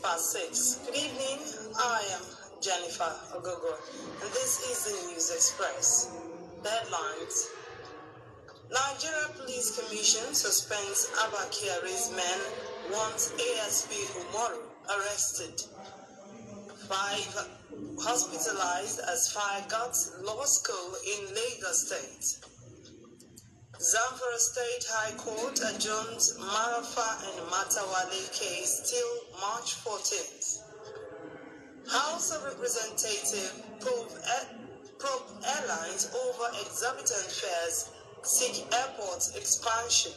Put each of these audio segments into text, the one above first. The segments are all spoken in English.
6:06. Good evening. I am Jennifer Ogogo, and this is the News Express. Headlines. Nigeria Police Commission suspends Abba Kyari's men, wants ASP Umaru arrested. 5 hospitalized as fire guards law school in Lagos State. Zamfara State High Court adjourns Marafa and Matawale case till March 14th. House of Representatives probe airlines over exorbitant fares, seek airport expansion.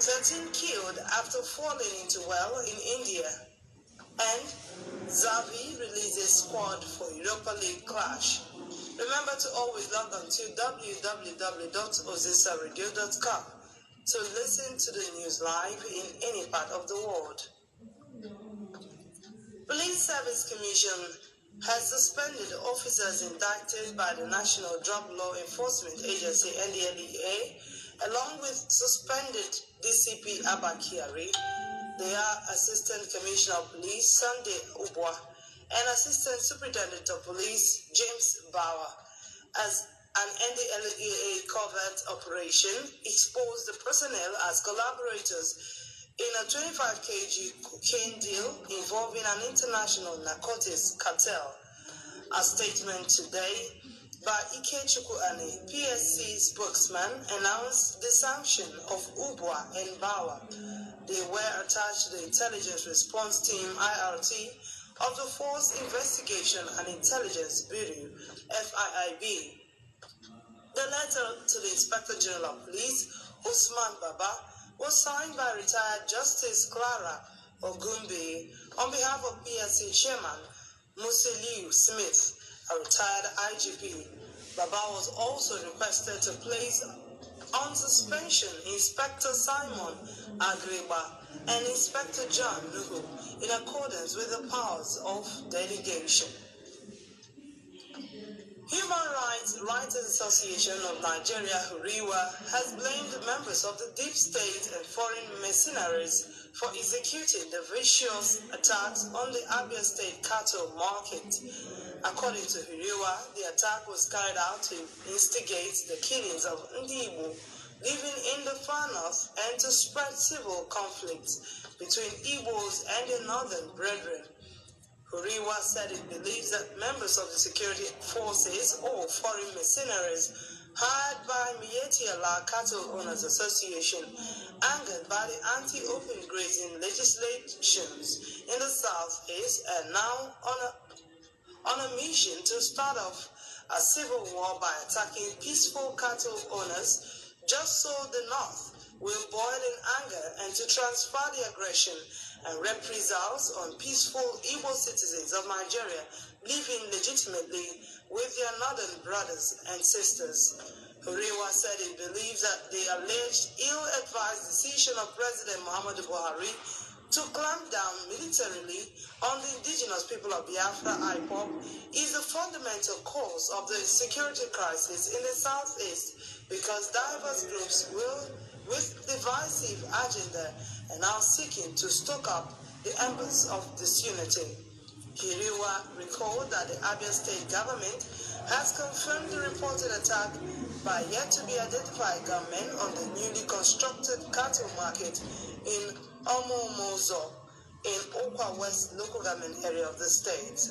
13 killed after falling into well in India. And Xavi releases squad for Europa League clash. Remember to always log on to www.ozisaradio.com to listen to the news live in any part of the world. Police Service Commission has suspended officers indicted by the National Drug Law Enforcement Agency (NDLEA), along with suspended DCP Abba Kyari. They are Assistant Commissioner of Police Sunday Ubwa and Assistant Superintendent of Police James Bauer, as an NDLEA covert operation exposed the personnel as collaborators in a 25 kg cocaine deal involving an international narcotics cartel. A statement today by Ike Chukwuani, PSC spokesman, announced the sanction of Ubwa and Bauer. They were attached to the Intelligence Response Team (IRT) of the Force Investigation and Intelligence Bureau (FIIB). The letter to the Inspector General of Police, Usman Baba, was signed by retired Justice Clara Ogumbe on behalf of PSC Chairman Musiliu Smith, a retired IGP. Baba was also requested to place on suspension Inspector Simon Agreba and Inspector John Nuhu in accordance with the powers of delegation. Human Rights Writers Association of Nigeria, Huriwa, has blamed members of the deep state and foreign mercenaries for executing the vicious attacks on the Abia State cattle market. According to Huriwa, the attack was carried out to instigate the killings of Ndibu living in the far north and to spread civil conflicts between Igbos and their northern brethren. Huriwa said it believes that members of the security forces or foreign mercenaries hired by Miyetti Allah Cattle Owners Association, angered by the anti-open grazing legislations in the southeast, and now on a mission to start off a civil war by attacking peaceful cattle owners, just so the north will boil in anger and to transfer the aggression and reprisals on peaceful Igbo citizens of Nigeria living legitimately with their northern brothers and sisters. Huriwa said he believes that the alleged ill-advised decision of President Muhammadu Buhari to clamp down militarily on the indigenous people of Biafra, IPOB, is the fundamental cause of the security crisis in the southeast, because diverse groups with divisive agenda and are seeking to stoke up the embers of disunity. Hiriwa recalled that the Abia State government has confirmed the reported attack by yet to be identified gunmen on the newly constructed cattle market in Omomozo in Okwa West local government area of the state.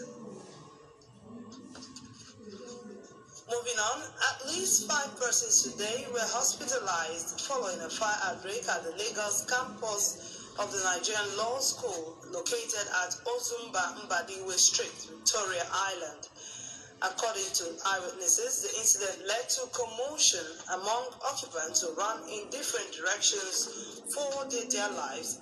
Moving on, at least 5 persons today were hospitalized following a fire outbreak at the Lagos campus of the Nigerian Law School located at Ozumba Mbadiwe Street, Victoria Island. According to eyewitnesses, the incident led to commotion among occupants who ran in different directions for their lives.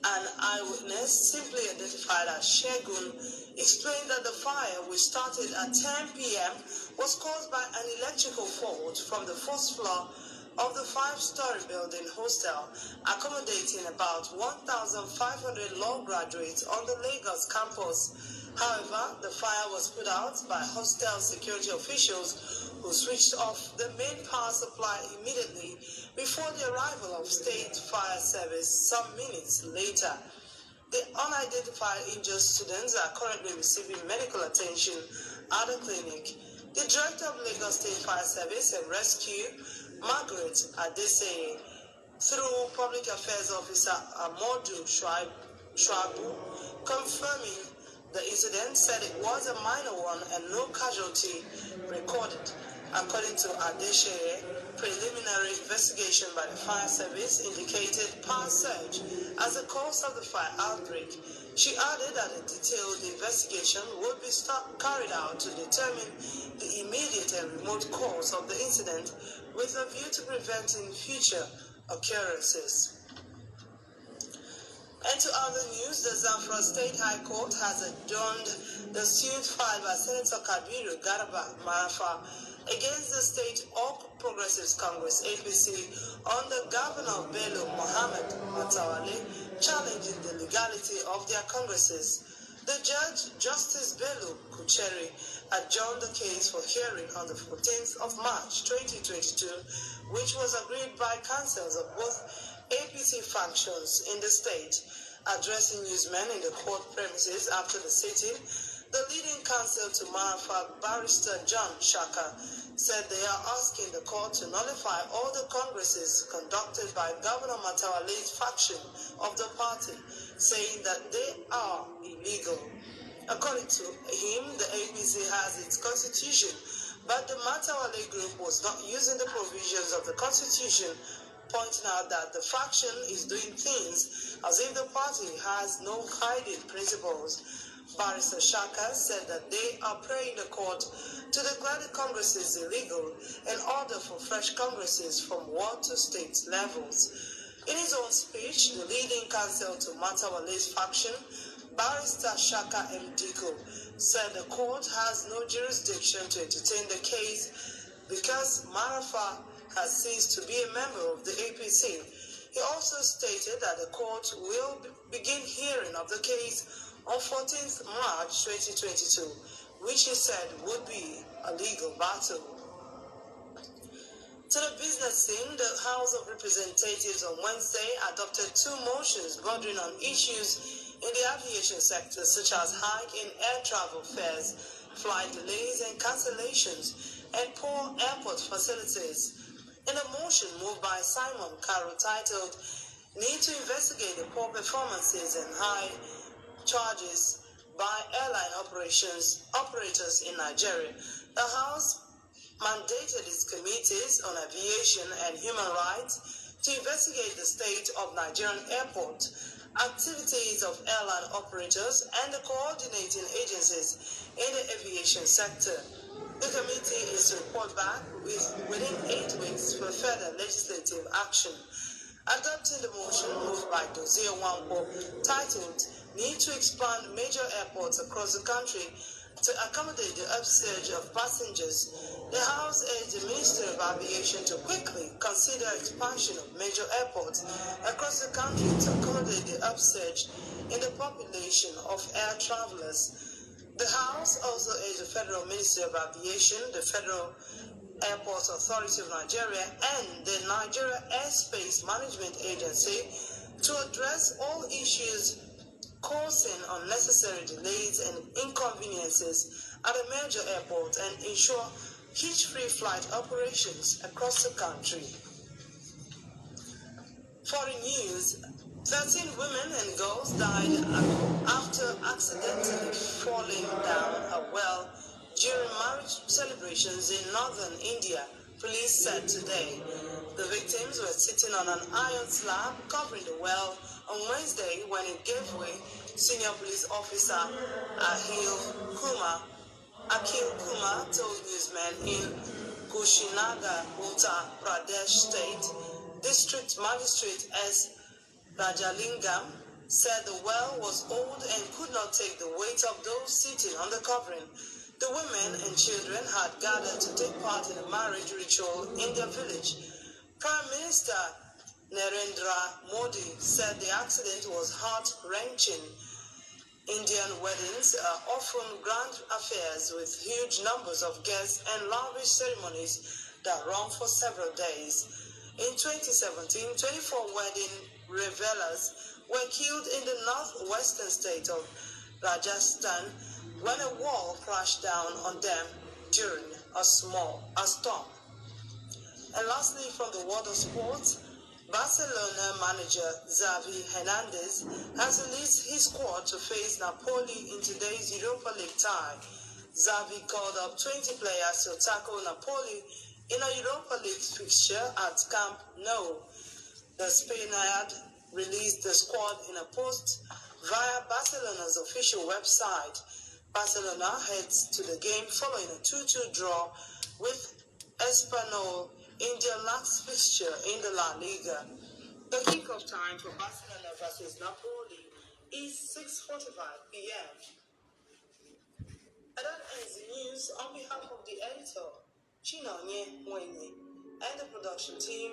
An eyewitness, simply identified as Shegun, explained that the fire, which started at 10 p.m., was caused by an electrical fault from the first floor of the 5-story building hostel, accommodating about 1,500 law graduates on the Lagos campus. However, the fire was put out by hostel security officials who switched off the main power supply immediately before the arrival of State Fire Service some minutes later. The unidentified injured students are currently receiving medical attention at the clinic. The Director of Lagos State Fire Service and Rescue, Margaret Adeseye, through Public Affairs Officer Amodu Shwabu, confirming the incident, said it was a minor one and no casualty recorded. According to Adeseye, preliminary investigation by the fire service indicated power surge as the cause of the fire outbreak. She added that a detailed investigation would be carried out to determine the immediate and remote cause of the incident with a view to preventing future occurrences. And to other news, the Zamfara State High Court has adjourned the suit filed by Senator Kabiru Garba Marafa against the State All Progressives Congress (APC) under Governor Bello Mohammed Matawale, challenging the legality of their congresses. The judge, Justice Bello Kucheri, adjourned the case for hearing on the 14th of March 2022, which was agreed by councils of both APC factions in the state. Addressing newsmen in the court premises after the sitting, the leading counsel to Marafa, Barrister John Shaka, said they are asking the court to nullify all the congresses conducted by Governor Matawale's faction of the party, saying that they are illegal. According to him, the APC has its constitution, but the Matawale group was not using the provisions of the constitution, pointing out that the faction is doing things as if the party has no guiding principles. Barrister Shaka said that they are praying the court to declare the congresses illegal in order for fresh congresses from ward to state levels. In his own speech, the leading counsel to Matawale's faction, Barrister Shaka M. Diko, said the court has no jurisdiction to entertain the case because Marafa has ceased to be a member of the APC. He also stated that the court will begin hearing of the case on 14th March 2022, which he said would be a legal battle. To the business scene, the House of Representatives on Wednesday adopted 2 motions bordering on issues in the aviation sector, such as hike in air travel fares, flight delays and cancellations, and poor airport facilities. In a motion moved by Simon Caro titled, "Need to investigate the poor performances and high charges by airline operators in Nigeria," the House mandated its committees on aviation and human rights to investigate the state of Nigerian airport, activities of airline operators, and the coordinating agencies in the aviation sector. The committee is to report back within 8 weeks for further legislative action. Adopting the motion moved by Dozie Wampo titled, "Need to expand major airports across the country to accommodate the upsurge of passengers," the House urged the Minister of Aviation to quickly consider expansion of major airports across the country to accommodate the upsurge in the population of air travelers. The House also urged the Federal Ministry of Aviation, the Federal Airports Authority of Nigeria, and the Nigeria Airspace Management Agency to address all issues causing unnecessary delays and inconveniences at a major airport and ensure hitch-free flight operations across the country. Foreign news: 13 women and girls died after accidentally falling down a well during marriage celebrations in northern India, police said today. The victims were sitting on an iron slab covering the well on Wednesday when it gave way. Senior police officer Akhil Kumar told newsmen in Kushinagar, Uttar Pradesh State. District Magistrate S. Rajalingam said the well was old and could not take the weight of those sitting on the covering. The women and children had gathered to take part in a marriage ritual in their village. Prime Minister Narendra Modi said the accident was heart-wrenching. Indian weddings are often grand affairs with huge numbers of guests and lavish ceremonies that run for several days. In 2017, 24 wedding revelers were killed in the northwestern state of Rajasthan when a wall crashed down on them during a storm. And lastly, from the world of sports, Barcelona manager Xavi Hernandez has released his squad to face Napoli in today's Europa League tie. Xavi called up 20 players to tackle Napoli in a Europa League fixture at Camp Nou. The Spaniard released the squad in a post via Barcelona's official website. Barcelona heads to the game following a 2-2 draw with Espanyol in their last fixture in the La Liga. The kickoff time for Barcelona versus Napoli is 6:45 p.m. And that ends the news. On behalf of the editor, Chinonye Mwenye, and the production team,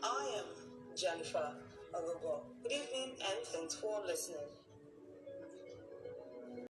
I am Jennifer Agogo. Good evening and thanks for listening.